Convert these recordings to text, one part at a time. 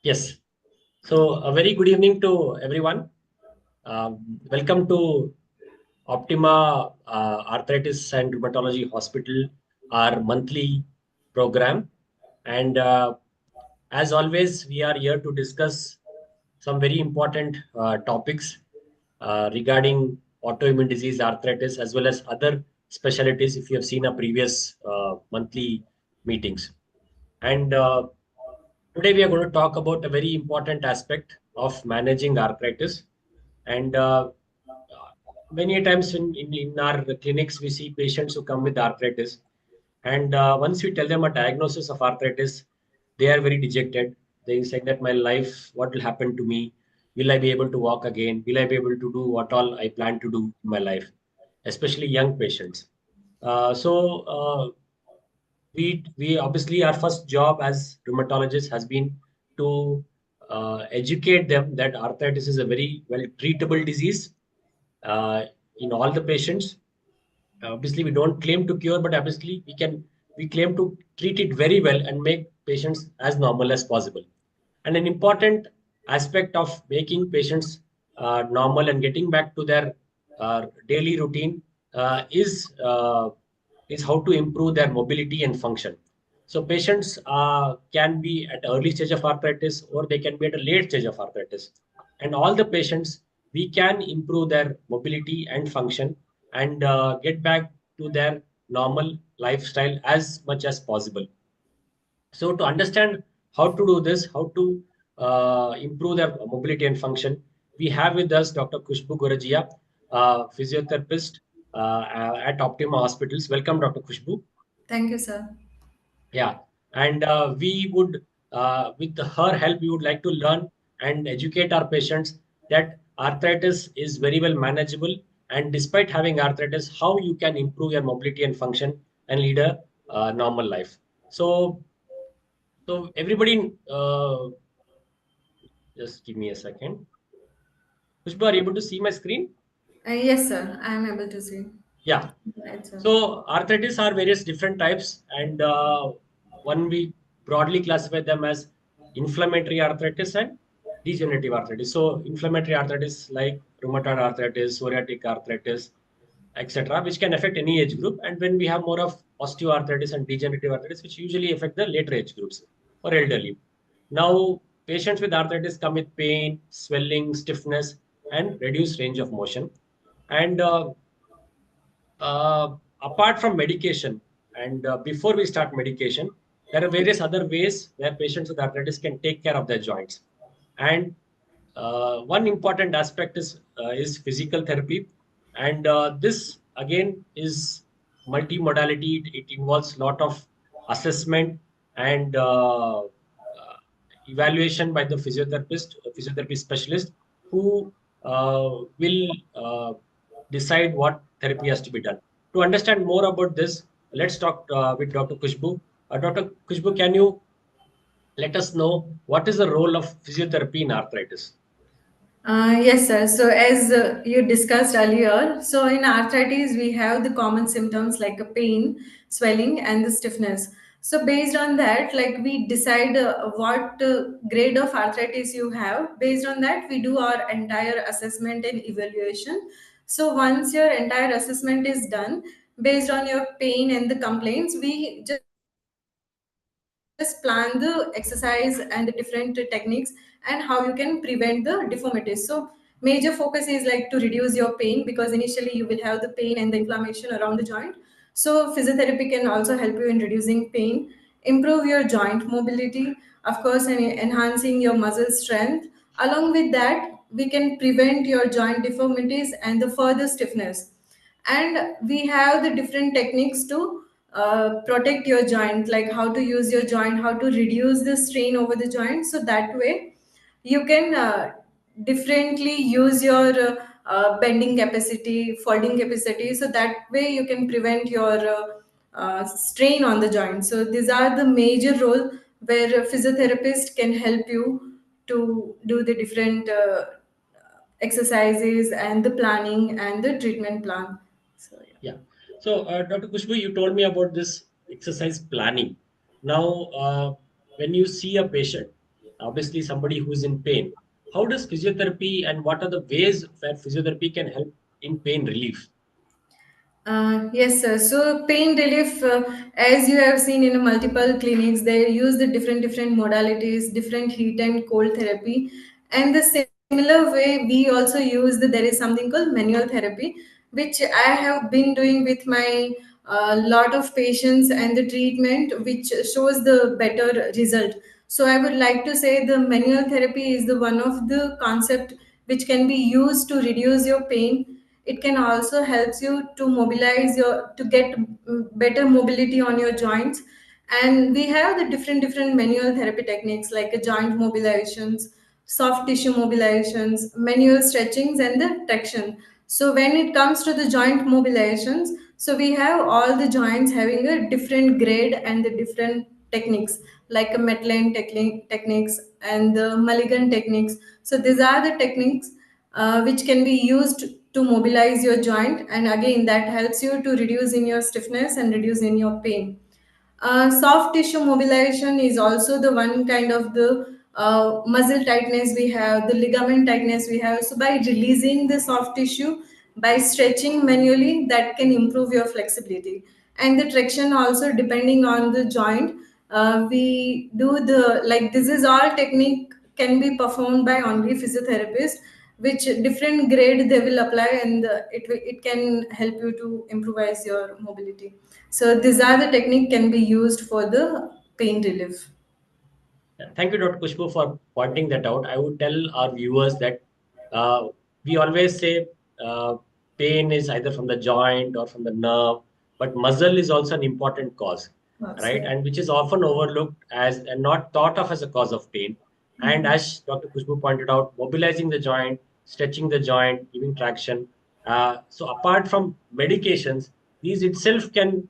Yes. So a very good evening to everyone. Welcome to Optima Arthritis and Rheumatology Hospital, our monthly program. And as always, we are here to discuss some very important topics regarding autoimmune disease, arthritis, as well as other specialties if you have seen our previous monthly meetings. And today we are going to talk about a very important aspect of managing arthritis. And many a times in our clinics, we see patients who come with arthritis. And once we tell them a diagnosis of arthritis, they are very dejected. They say that my life, what will happen to me? Will I be able to walk again? Will I be able to do what all I plan to do in my life? Especially young patients. We obviously our first job as rheumatologists has been to educate them that arthritis is a very well treatable disease uh, in all the patients. Obviously, we don't claim to cure, but obviously we claim to treat it very well and make patients as normal as possible. And an important aspect of making patients normal and getting back to their daily routine is how to improve their mobility and function. So patients can be at early stage of arthritis or they can be at a late stage of arthritis. And all the patients, we can improve their mobility and function and get back to their normal lifestyle as much as possible. So to understand how to do this, how to improve their mobility and function, we have with us Dr. Khushbu Gorajia, physiotherapist at Optima Hospitals. Welcome, Dr. Khushbu. Thank you, sir. Yeah, and with her help, we would like to learn and educate our patients that arthritis is very well manageable, and despite having arthritis, how you can improve your mobility and function and lead a normal life. So, so everybody, just give me a second. Pushpa, are you able to see my screen? Yes, sir. I am able to see. Yeah. Right, sir. So arthritis are various different types, and one we broadly classify them as inflammatory arthritis and degenerative arthritis. So inflammatory arthritis like rheumatoid arthritis, psoriatic arthritis, etc., which can affect any age group. And when we have more of osteoarthritis and degenerative arthritis, which usually affect the later age groups or elderly. Now, patients with arthritis come with pain, swelling, stiffness, and reduced range of motion. And apart from medication, and before we start medication, there are various other ways where patients with arthritis can take care of their joints. And one important aspect is physical therapy, and this again is multimodality. It involves a lot of assessment and evaluation by the physiotherapist, physiotherapy specialist, who will decide what therapy has to be done. To understand more about this, let's talk with Dr. Kushbu. Dr. Kushbu, can you let us know what is the role of physiotherapy in arthritis? Yes, sir. So, as you discussed earlier, so in arthritis, we have the common symptoms like a pain, swelling, and the stiffness. So, based on that, like we decide what grade of arthritis you have. Based on that, we do our entire assessment and evaluation. So, once your entire assessment is done, based on your pain and the complaints, we just plan the exercise and the different techniques and how you can prevent the deformities. So major focus is like to reduce your pain because initially you will have the pain and the inflammation around the joint. So physiotherapy can also help you in reducing pain, improve your joint mobility, of course, and enhancing your muscle strength. Along with that, we can prevent your joint deformities and the further stiffness. And we have the different techniques to protect your joint, like how to use your joint, how to reduce the strain over the joint, so that way you can differently use your bending capacity, folding capacity, so that way you can prevent your strain on the joint. So these are the major role where a physiotherapist can help you to do the different exercises and the planning and the treatment plan. So yeah. Yeah. So, Dr. Kushbu, you told me about this exercise planning. Now, when you see a patient, obviously somebody who's in pain. How does physiotherapy and what are the ways where physiotherapy can help in pain relief? Yes, sir. So pain relief, as you have seen in multiple clinics, they use the different modalities, different heat and cold therapy, and the similar way we also use there is something called manual therapy, which I have been doing with my lot of patients, and the treatment which shows the better result. So I would like to say the manual therapy is the one of the concept which can be used to reduce your pain. It can also helps you to mobilize your to get better mobility on your joints. And we have the different manual therapy techniques like joint mobilizations, soft tissue mobilizations, manual stretchings, and the traction. So when it comes to the joint mobilizations, so we have all the joints having a different grade and the different techniques, like a Maitland techniques and the Mulligan techniques. So these are the techniques which can be used to mobilize your joint, and again that helps you to reduce in your stiffness and reduce in your pain. Soft tissue mobilization is also the one kind of the muscle tightness we have, the ligament tightness we have. So by releasing the soft tissue, by stretching manually, that can improve your flexibility. And the traction also depending on the joint. We do the like this is all technique can be performed by only physiotherapist, which different grade they will apply, and it can help you to improvise your mobility. So these are the technique can be used for the pain relief. Thank you, Dr. Kushbu, for pointing that out. I would tell our viewers that uh, we always say pain is either from the joint or from the nerve, but muscle is also an important cause, right? Absolutely. And which is often overlooked as and not thought of as a cause of pain. And as Dr. Kushbu pointed out, mobilizing the joint, stretching the joint, giving traction. So apart from medications, these itself can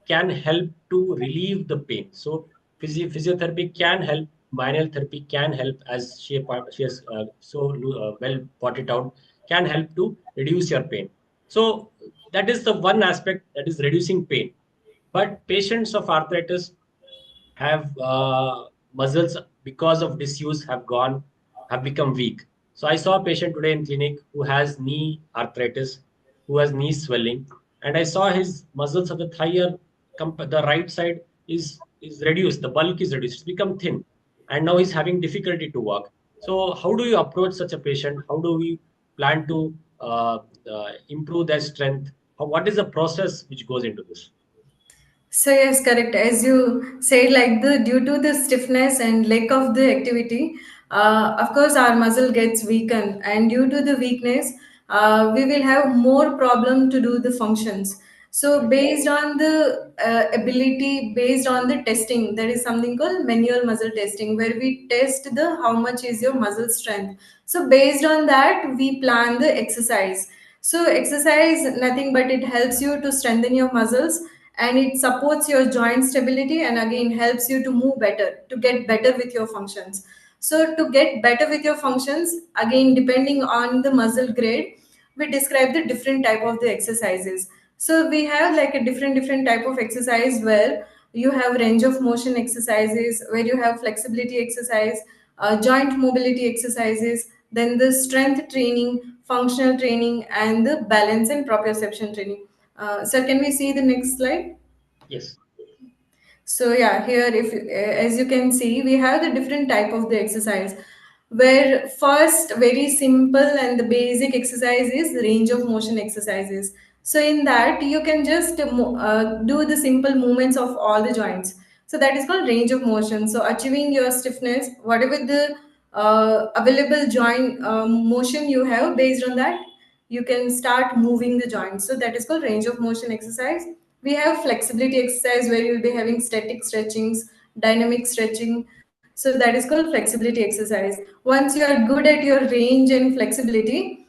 help to relieve the pain. So physiotherapy can help, manual therapy can help, as she has well brought it out, can help to reduce your pain. So that is the one aspect, that is reducing pain. But patients of arthritis have muscles because of disuse have become weak. So I saw a patient today in clinic who has knee arthritis, who has knee swelling, and I saw his muscles of the thigh are the right side is reduced, the bulk is reduced, it's become thin, and now he's having difficulty to walk. So how do you approach such a patient? How do we plan to improve their strength? What is the process which goes into this? So yes, correct. As you said, like the due to the stiffness and lack of the activity, of course our muscle gets weakened, and due to the weakness, we will have more problem to do the functions. So Correct. based on the ability, based on the testing, there is something called manual muscle testing, where we test the how much is your muscle strength. So based on that, we plan the exercise. So exercise nothing but it helps you to strengthen your muscles, and it supports your joint stability, and again helps you to move better, to get better with your functions. So to get better with your functions, again depending on the muscle grade, we describe the different type of the exercises. So we have like a different type of exercise, where you have range of motion exercises, where you have flexibility exercise, joint mobility exercises, then the strength training, functional training, and the balance and proprioception training. Sir, can we see the next slide? Yes. So yeah, here if as you can see, we have the different type of the exercise. Where first very simple and the basic exercise is range of motion exercises. So in that you can just do the simple movements of all the joints. So that is called range of motion. So achieving your stiffness, whatever the available joint motion you have, based on that you can start moving the joints. So that is called range of motion exercise. We have flexibility exercise, where you'll be having static stretchings, dynamic stretching. So that is called flexibility exercise. Once you are good at your range and flexibility,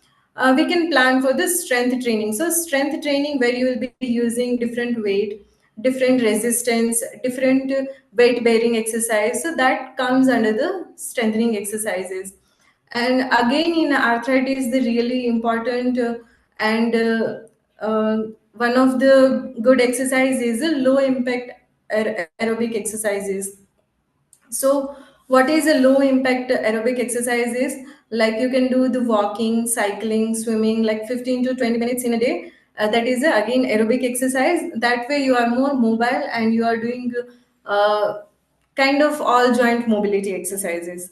we can plan for the strength training. So strength training, where you will be using different weight, different resistance, different weight bearing exercise. So that comes under the strengthening exercises. And again in arthritis, the really important and one of the good exercise is a low impact aerobic exercises. So What is a low impact aerobic exercise is like you can do the walking, cycling, swimming like 15 to 20 minutes in a day. That is again aerobic exercise. That way you are more mobile and you are doing uh, kind of all joint mobility exercises.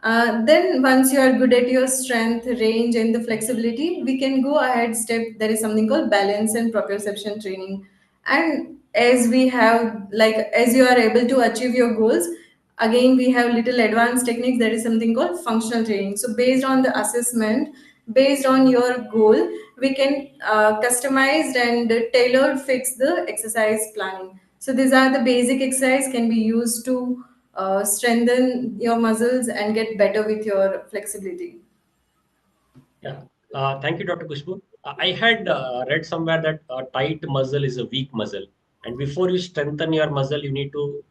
Then once you are good at your strength, range, and the flexibility, we can go ahead step. There is something called balance and proprioception training. And as we have, like, as you are able to achieve your goals, again we have little advanced techniques. There is something called functional training. So based on the assessment, based on your goal, we can customize and tailor fix the exercise planning. So these are the basic exercise can be used to strengthen your muscles and get better with your flexibility. Yeah. Thank you, Dr. Kushbu. I had read somewhere that a tight muscle is a weak muscle, and before you strengthen your muscle, you need to,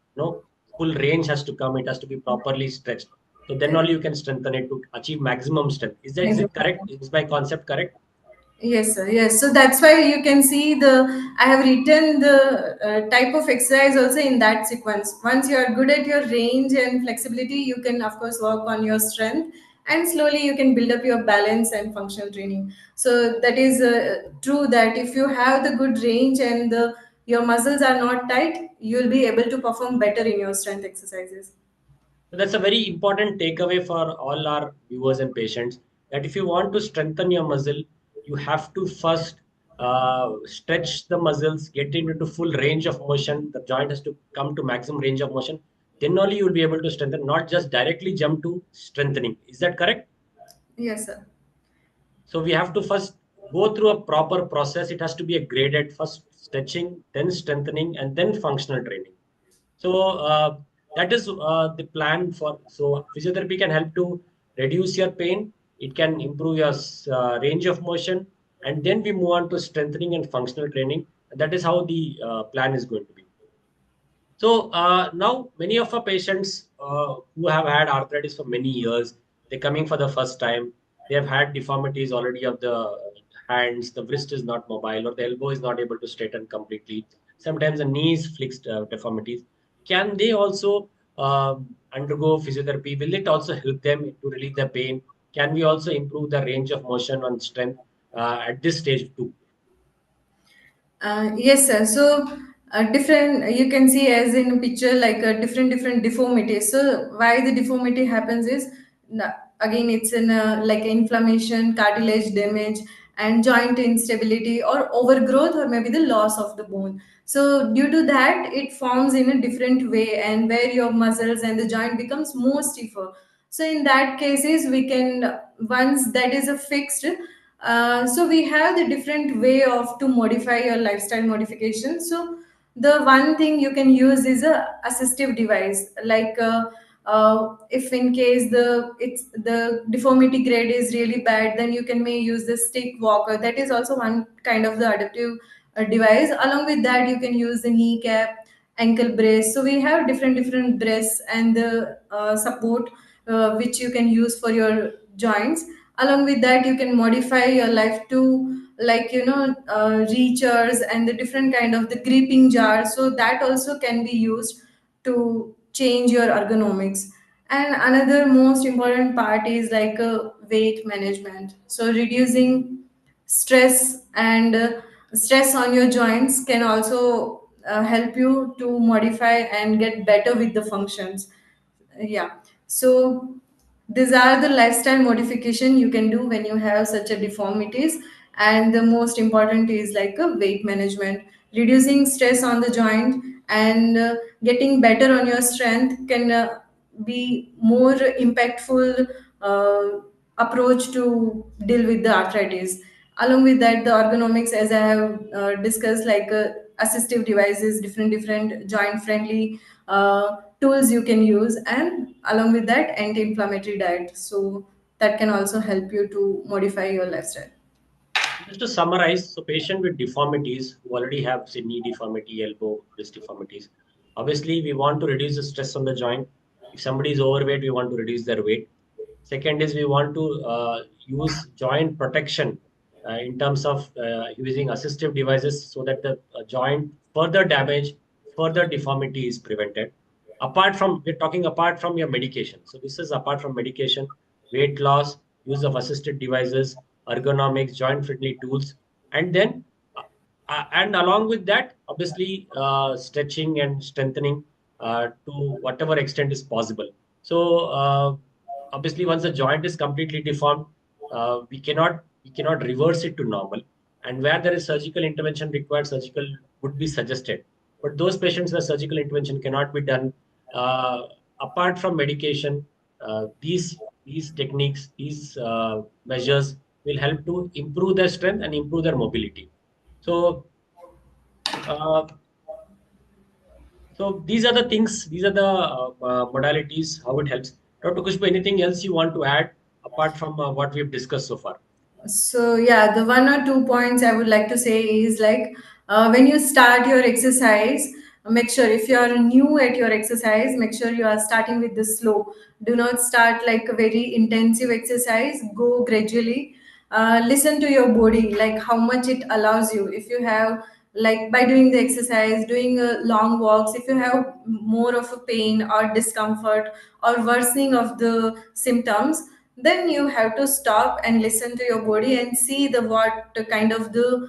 full range has to come. It has to be properly stretched. So then only you can strengthen it to achieve maximum strength. Is it correct? Is my concept correct? Yes, sir. Yes. So that's why you can see I have written the type of exercise also in that sequence. Once you are good at your range and flexibility, you can, of course, work on your strength and slowly you can build up your balance and functional training. So that is true that if you have the good range and your muscles are not tight, you'll be able to perform better in your strength exercises. So that's a very important takeaway for all our viewers and patients that if you want to strengthen your muscle, you have to first stretch the muscles, get it into full range of motion. The joint has to come to maximum range of motion. Then only you will be able to strengthen, not just directly jump to strengthening. Is that correct? Yes, sir. So we have to first go through a proper process. It has to be a graded first stretching, then strengthening, and then functional training. So that is the plan for. So physiotherapy can help to reduce your pain. It can improve your range of motion, and then we move on to strengthening and functional training. That is how the plan is going to be. So now many of our patients who have had arthritis for many years, they're coming for the first time. They have had deformities already of the hands, the wrist is not mobile, or the elbow is not able to straighten completely. Sometimes the knees fixed deformities. Can they also undergo physiotherapy? Will it also help them to relieve the pain? Can we also improve the range of motion and strength at this stage too? Yes, sir. So, different, you can see as in a picture like different deformities. So, why the deformity happens is again it's in like inflammation, cartilage damage, and joint instability, or overgrowth, or maybe the loss of the bone. So, due to that, it forms in a different way, and where your muscles and the joint becomes more stiffer. So, in that cases, we can once that is a fixed, so we have the different way of to modify your lifestyle modification. So the one thing you can use is a assistive device, like if in case the deformity grade is really bad, then you can may use the stick walker. That is also one kind of the adaptive device. Along with that, you can use the kneecap, ankle brace. So we have different brace and the support which you can use for your joints. Along with that, you can modify your life to, like, reachers and the different kind of the gripping jar. So that also can be used to change your ergonomics. And another most important part is like weight management. So reducing stress and stress on your joints can also help you to modify and get better with the functions. Yeah. So these are the lifestyle modification you can do when you have such a deformities. And the most important is like a weight management. Reducing stress on the joint and getting better on your strength can be more impactful approach to deal with the arthritis. Along with that, the ergonomics, as I have discussed, like assistive devices, different joint friendly tools you can use, and along with that, anti-inflammatory diet. So that can also help you to modify your lifestyle. Just to summarize, so patient with deformities who already have say knee deformity, elbow, wrist deformities. Obviously, we want to reduce the stress on the joint. If somebody is overweight, we want to reduce their weight. Second is we want to use joint protection in terms of using assistive devices so that the joint further damage, further deformity is prevented. apart from, we're talking apart from your medication. So this is apart from medication, weight loss, use of assisted devices, ergonomics, joint friendly tools, and then and along with that, obviously, stretching and strengthening to whatever extent is possible. So obviously, once the joint is completely deformed, we cannot reverse it to normal. And where there is surgical intervention required, surgical would be suggested. But those patients where surgical intervention cannot be done, uh, apart from medication, these techniques, these measures will help to improve their strength and improve their mobility. So, uh, so these are the things, these are the modalities, how it helps. Dr. Kushbu, anything else you want to add apart from what we've discussed so far? So yeah, the one or two points I would like to say is like, when you start your exercise, make sure if you are new at your exercise, make sure you are starting with the slow. Do not start like a very intensive exercise. Go gradually. Listen to your body, like how much it allows you. If you have, like by doing the exercise, doing long walks, if you have more of a pain or discomfort or worsening of the symptoms, then you have to stop and listen to your body and see the what kind of the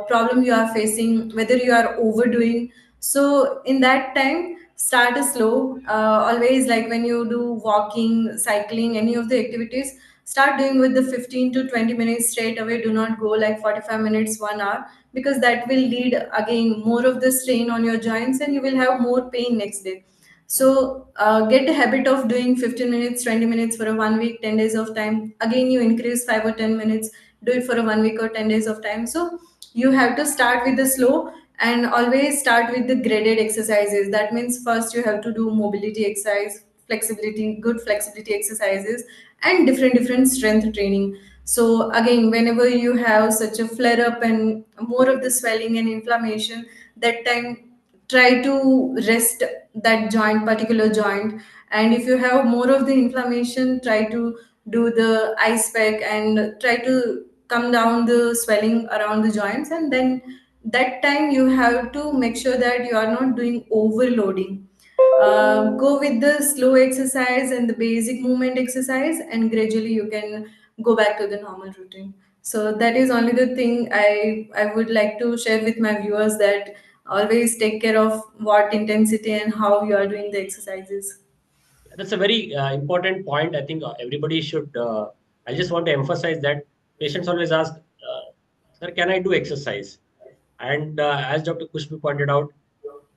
problem you are facing, whether you are overdoing. So in that time, start slow. Always, like when you do walking, cycling, any of the activities, start doing with the 15 to 20 minutes straight away. Do not go like 45 minutes, 1 hour, because that will lead again more of the strain on your joints and you will have more pain next day. So get a habit of doing 15 minutes, 20 minutes for a 1 week, 10 days of time. Again, you increase 5 or 10 minutes, do it for a 1 week or 10 days of time. So you have to start with the slow and always start with the graded exercises. That means first you have to do mobility exercise, flexibility, good flexibility exercises, and different strength training. So again, whenever you have such a flare up and more of the swelling and inflammation, that time try to rest that joint, particular joint. And if you have more of the inflammation, try to do the ice pack and try to come down the swelling around the joints. And then that time you have to make sure that you are not doing overloading. Go with the slow exercise and the basic movement exercise, and gradually you can go back to the normal routine. So that is only the thing I would like to share with my viewers, that always take care of what intensity and how you are doing the exercises. That's a very important point. I think everybody should. I just want to emphasize that patients always ask, "Sir, can I do exercise?" And as Dr. Kushbu pointed out,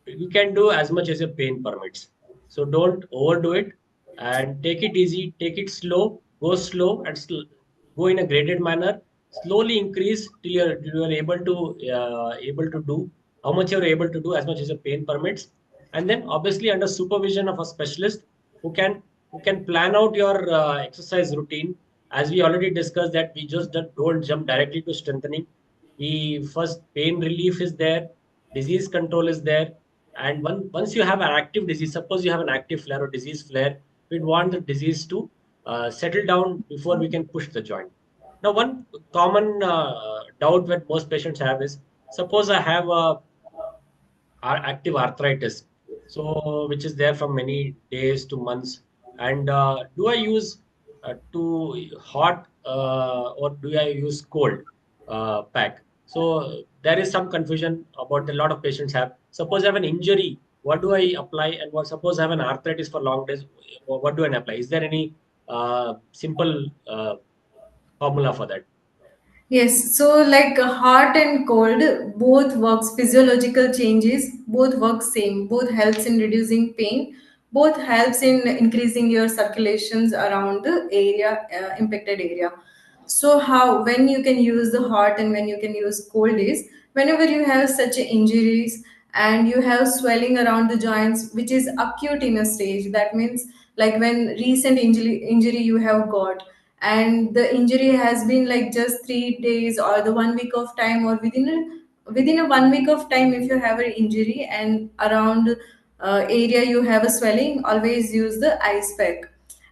you can do as much as your pain permits. So don't overdo it and take it easy, take it slow, go slow and go in a graded manner. Slowly increase till you're able to do how much you're able to do as much as your pain permits, and then obviously under supervision of a specialist who can who can plan out your exercise routine. As we already discussed that we just don't jump directly to strengthening. We first, pain relief is there, disease control is there, and once you have an active disease, suppose you have an active flare or disease flare, we'd want the disease to settle down before we can push the joint. Now, one common doubt that most patients have is, suppose I have a active arthritis, so which is there for many days to months, and do I use to hot or do I use cold pack? So there is some confusion about a lot of patients have. Suppose I have an injury, what do I apply? And what, suppose I have an arthritis for long days, what do I apply? Is there any simple formula for that? Yes, so like hot and cold, both works physiological changes, both work same, both helps in reducing pain, both helps in increasing your circulations around the area, impacted area. So how, when you can use the hot and when you can use cold is whenever you have such injuries and you have swelling around the joints which is acute in a stage. That means like when recent injury you have got, and the injury has been like just 3 days or the 1 week of time, or within a 1 week of time, if you have an injury and around area you have a swelling, always use the ice pack.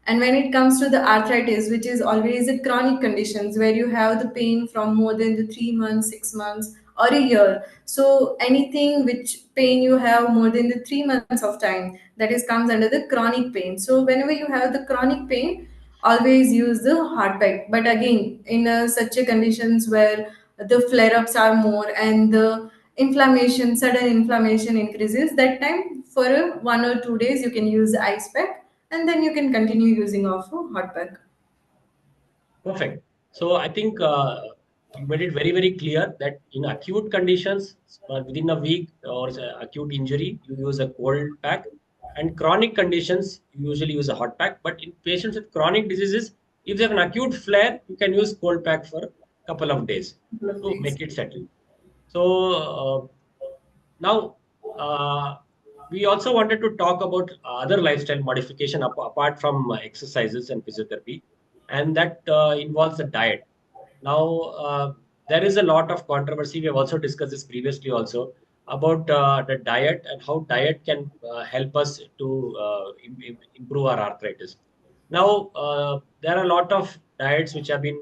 And when it comes to the arthritis, which is always a chronic conditions where you have the pain from more than the 3 months, 6 months, or a year. So anything which pain you have more than the 3 months of time, that is comes under the chronic pain. So whenever you have the chronic pain, always use the hard pack. But again, in such a conditions where the flare ups are more and the inflammation, sudden inflammation increases, that time for 1 or 2 days you can use ice pack, and then you can continue using of a hot pack. Perfect. So I think you made it very, very clear that in acute conditions, within a week or acute injury, you use a cold pack, and chronic conditions, you usually use a hot pack. But in patients with chronic diseases, if they have an acute flare, you can use cold pack for a couple of days Couple of to days. make it settle. So now, we also wanted to talk about other lifestyle modification apart from exercises and physiotherapy, and that involves the diet. Now, there is a lot of controversy. We have also discussed this previously also about the diet and how diet can help us to improve our arthritis. Now, there are a lot of diets which have been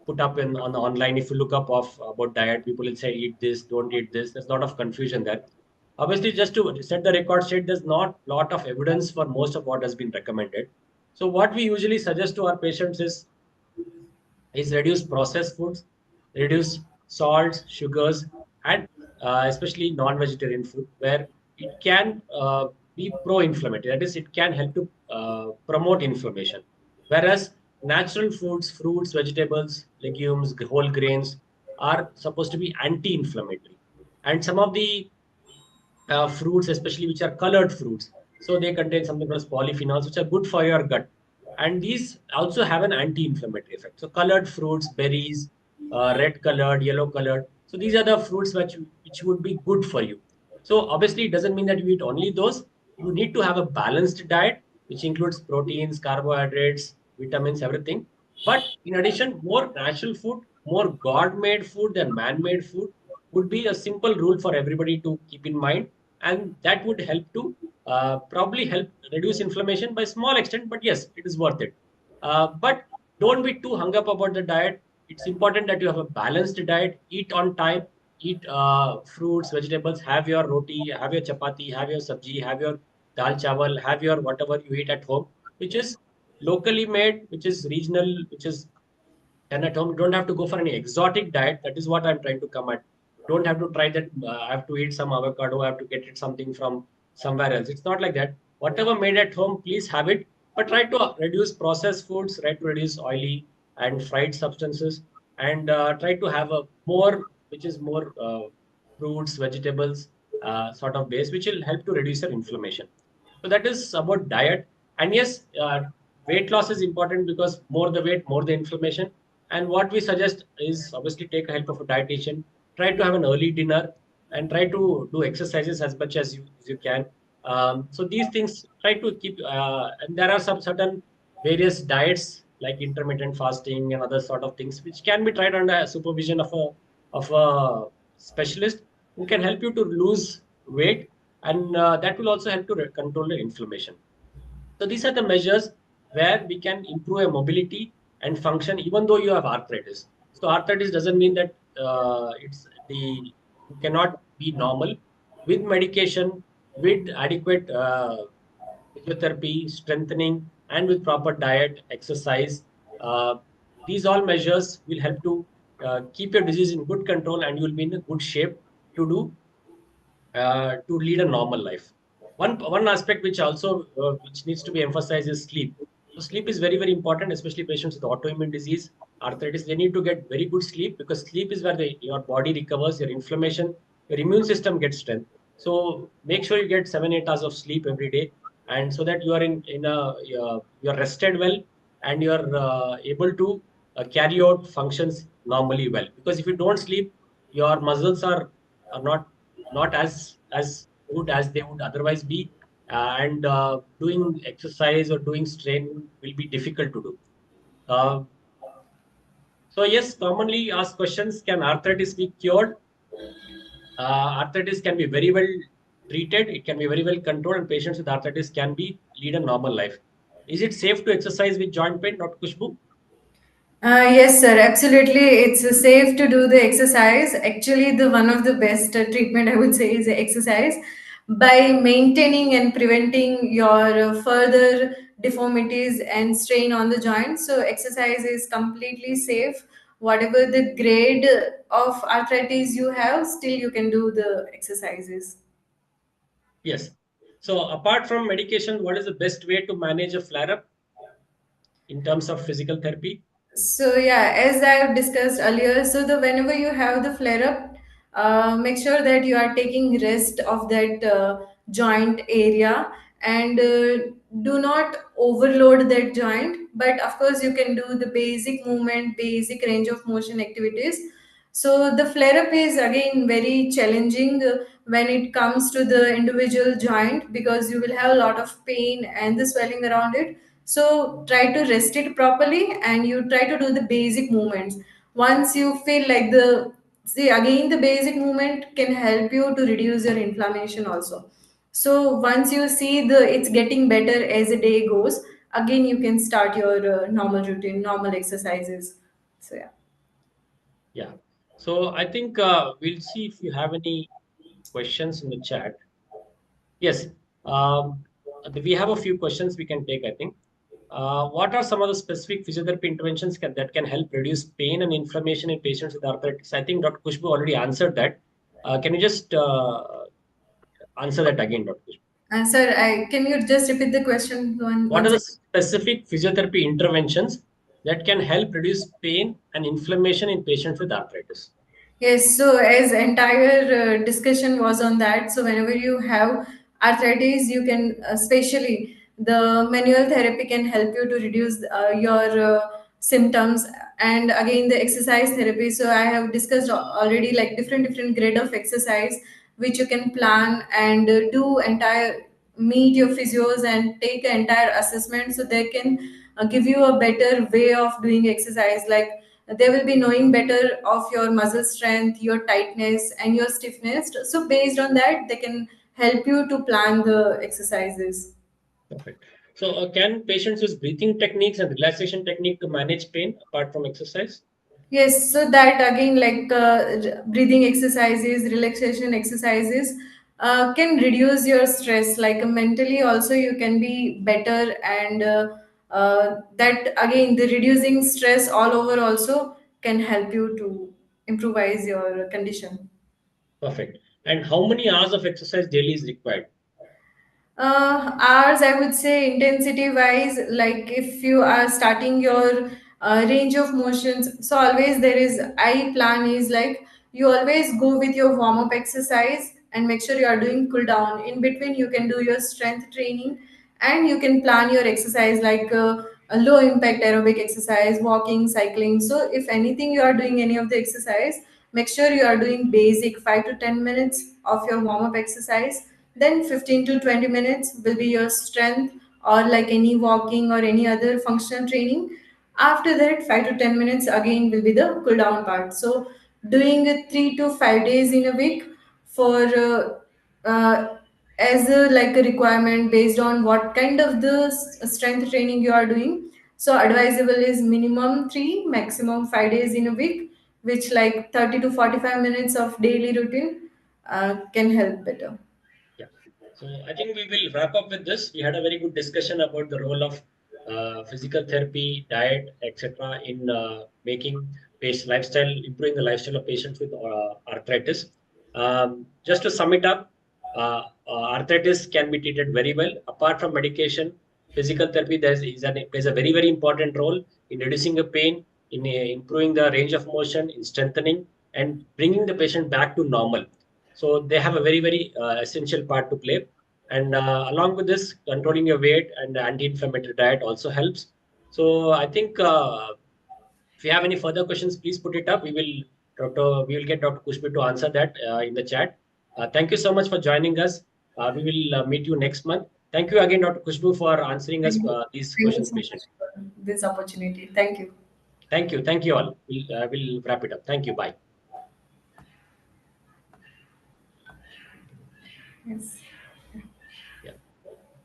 put up in on the online. If you look up of about diet, people will say eat this, don't eat this. There's a lot of confusion there. Obviously, just to set the record straight, there's not a lot of evidence for most of what has been recommended. So what we usually suggest to our patients is reduce processed foods, reduce salts, sugars, and especially non-vegetarian food, where it can be pro-inflammatory. That is, it can help to promote inflammation. Whereas natural foods, fruits, vegetables, legumes, whole grains are supposed to be anti-inflammatory. And some of the fruits, especially which are colored fruits. So they contain something called as polyphenols, which are good for your gut. And these also have an anti-inflammatory effect. So colored fruits, berries, red colored, yellow colored. So these are the fruits which would be good for you. So obviously, it doesn't mean that you eat only those. You need to have a balanced diet, which includes proteins, carbohydrates, vitamins, everything. But in addition, more natural food, more God-made food than man-made food would be a simple rule for everybody to keep in mind, and that would help to probably help reduce inflammation by small extent. But yes, it is worth it. But don't be too hung up about the diet. It's important that you have a balanced diet, eat on time, eat fruits, vegetables, have your roti, have your chapati, have your sabji, have your dal chawal, have your whatever you eat at home, which is locally made, which is regional, which is and at home. You don't have to go for any exotic diet. That is what I'm trying to come at. Don't have to try that. I have to eat some avocado. I have to get it something from somewhere else. It's not like that. Whatever made at home, please have it. But try to reduce processed foods. Try to reduce oily and fried substances, and try to have a more, which is more fruits, vegetables, sort of base, which will help to reduce your inflammation. So that is about diet. And yes, weight loss is important because more the weight, more the inflammation. And what we suggest is obviously take help of a dietitian. Try to have an early dinner and try to do exercises as much as you can. So these things try to keep. And there are some certain various diets like intermittent fasting and other sort of things which can be tried under supervision of a specialist who can help you to lose weight, and that will also help to control the inflammation. So these are the measures where we can improve your mobility and function, even though you have arthritis. So arthritis doesn't mean that it's the you cannot be normal. With medication, with adequate physiotherapy, strengthening, and with proper diet, exercise. Uh, these all measures will help to keep your disease in good control, and you will be in a good shape to do to lead a normal life. One aspect which also which needs to be emphasized is sleep. So sleep is very, very important, especially patients with autoimmune disease, arthritis. They need to get very good sleep because sleep is where your body recovers, your inflammation, your immune system gets strength. So make sure you get 7 8 hours of sleep every day, and so that you are in a you're rested well, and you're able to carry out functions normally well. Because if you don't sleep, your muscles are not as good as they would otherwise be, and doing exercise or doing strain will be difficult to do. Uh, so yes, commonly asked questions: can arthritis be cured? Arthritis can be very well treated. It can be very well controlled, and patients with arthritis can be lead a normal life. Is it safe to exercise with joint pain, Dr. Kushbu? Yes, sir. Absolutely, it's safe to do the exercise. Actually, the one of the best treatment I would say is exercise by maintaining and preventing your further deformities and strain on the joints. So, exercise is completely safe. Whatever the grade of arthritis you have, still you can do the exercises. Yes. So apart from medication, what is the best way to manage a flare-up in terms of physical therapy? So yeah, as I've discussed earlier, so the whenever you have the flare up, make sure that you are taking rest of that joint area, and do not overload that joint. But of course, you can do the basic movement, basic range of motion activities. So the flare up is again very challenging when it comes to the individual joint, because you will have a lot of pain and the swelling around it. So try to rest it properly, and you try to do the basic movements. Once you feel like the see again, the basic movement can help you to reduce your inflammation also. So once you see the it's getting better as the day goes, again you can start your normal routine, normal exercises. So yeah. Yeah. So I think we'll see if you have any questions in the chat. Yes. Um, we have a few questions we can take, I think. What are some of the specific physiotherapy interventions that can help reduce pain and inflammation in patients with arthritis? I think Dr. Kushbu already answered that. Can you just answer that again, Dr. Kushbu? Sir, can you just repeat the question What are once the again? specific physiotherapy interventions that can help reduce pain and inflammation in patients with arthritis? Yes, so as entire discussion was on that, so whenever you have arthritis, you can, especially the manual therapy can help you to reduce your symptoms, and again the exercise therapy. So I have discussed already like different grade of exercise which you can plan and do entire meet your physios and take an entire assessment, so they can give you a better way of doing exercise. Like they will be knowing better of your muscle strength, your tightness and your stiffness, so based on that they can help you to plan the exercises. Perfect. So, can patients use breathing techniques and relaxation technique to manage pain apart from exercise? Yes, so that again, like breathing exercises, relaxation exercises can reduce your stress. Like mentally, also you can be better, and that again, the reducing stress all over also can help you to improvise your condition. Perfect. And how many hours of exercise daily is required? Hours, I would say intensity wise, like if you are starting your range of motions, so always there is, I plan is like you always go with your warm up exercise and make sure you are doing cool down. In between, you can do your strength training, and you can plan your exercise like a low impact aerobic exercise, walking, cycling. So if anything you are doing any of the exercise, make sure you are doing basic 5 to 10 minutes of your warm up exercise, then 15 to 20 minutes will be your strength or like any walking or any other functional training. After that, 5 to 10 minutes again will be the cool down part. So, doing it 3 to 5 days in a week for as a like a requirement based on what kind of the strength training you are doing. So, advisable is minimum 3, maximum 5 days in a week, which like 30 to 45 minutes of daily routine can help better. Yeah. So I think we will wrap up with this. We had a very good discussion about the role of physical therapy, diet, etc., in making patient lifestyle, improving the lifestyle of patients with arthritis. Just to sum it up, arthritis can be treated very well. Apart from medication, physical therapy plays a very important role in reducing the pain, in improving the range of motion, in strengthening and bringing the patient back to normal. So they have a very essential part to play. And along with this, controlling your weight and anti-inflammatory diet also helps. So I think if you have any further questions, please put it up. We will get Dr. Kushbi to answer that in the chat. Thank you so much for joining us. We will meet you next month. Thank you again, Dr. Kushbu, for answering us Thank you. these Thank you questions so much patiently. for this opportunity. Thank you. Thank you. Thank you all. We'll wrap it up. Thank you. Bye. Yes.